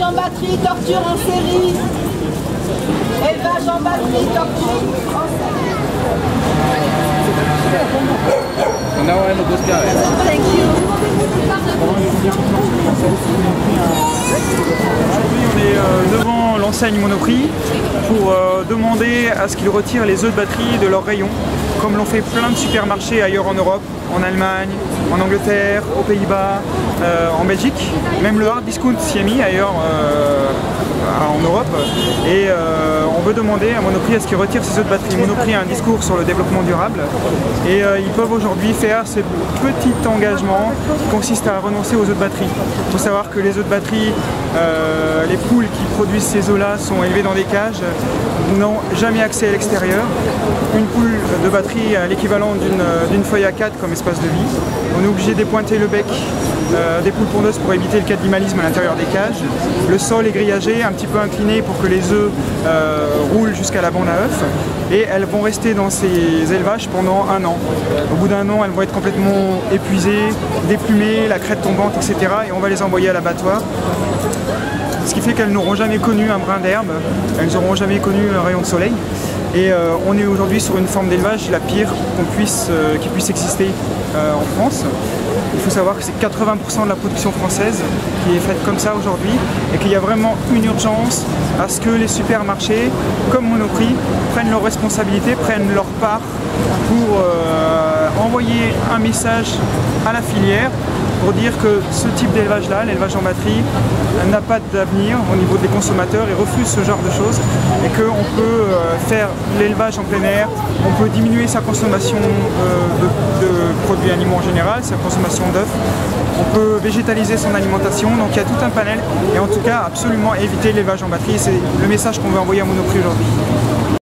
en batterie, torture en série. Élevage en batterie, torture en série. Now I'm a good guy. Thank you. Aujourd'hui, on est devant l'enseigne Monoprix pour demander à ce qu'ils retirent les œufs de batterie de leurs rayons, comme l'ont fait plein de supermarchés ailleurs en Europe, en Allemagne, en Angleterre, aux Pays-Bas, en Belgique. Même le hard discount s'y est mis ailleurs en Europe. Et on veut demander à Monoprix à ce qu'ils retirent ces œufs de batterie. Monoprix a un discours sur le développement durable et ils peuvent aujourd'hui faire ce petit engagement qui consiste à renoncer aux œufs de batterie. Il faut savoir que les œufs de batterie, les poules qui produisent ces œufs-là sont élevées dans des cages, n'ont jamais accès à l'extérieur. Une poule de batterie a l'équivalent d'une feuille A4 comme espace de vie. On est obligé d'épointer le bec des poules pondeuses pour éviter le cannibalisme à l'intérieur des cages. Le sol est grillagé, un petit peu incliné pour que les œufs roulent jusqu'à la bande à œufs. Et elles vont rester dans ces élevages pendant 1 an. Au bout d'1 an, elles vont être complètement épuisées, déplumées, la crête tombante, etc. Et on va les envoyer à l'abattoir. Ce qui fait qu'elles n'auront jamais connu un brin d'herbe, elles n'auront jamais connu un rayon de soleil. Et on est aujourd'hui sur une forme d'élevage la pire qui puisse exister en France. Il faut savoir que c'est 80% de la production française qui est faite comme ça aujourd'hui et qu'il y a vraiment une urgence à ce que les supermarchés, comme Monoprix, prennent leurs responsabilités, prennent leur part pour envoyer un message à la filière pour dire que ce type d'élevage-là, l'élevage en batterie, n'a pas d'avenir au niveau des consommateurs et refuse ce genre de choses et qu'on peut faire l'élevage en plein air, on peut diminuer sa consommation de produits animaux en général, sa consommation d'œufs, on peut végétaliser son alimentation, donc il y a tout un panel et en tout cas absolument éviter l'élevage en batterie, c'est le message qu'on veut envoyer à Monoprix aujourd'hui.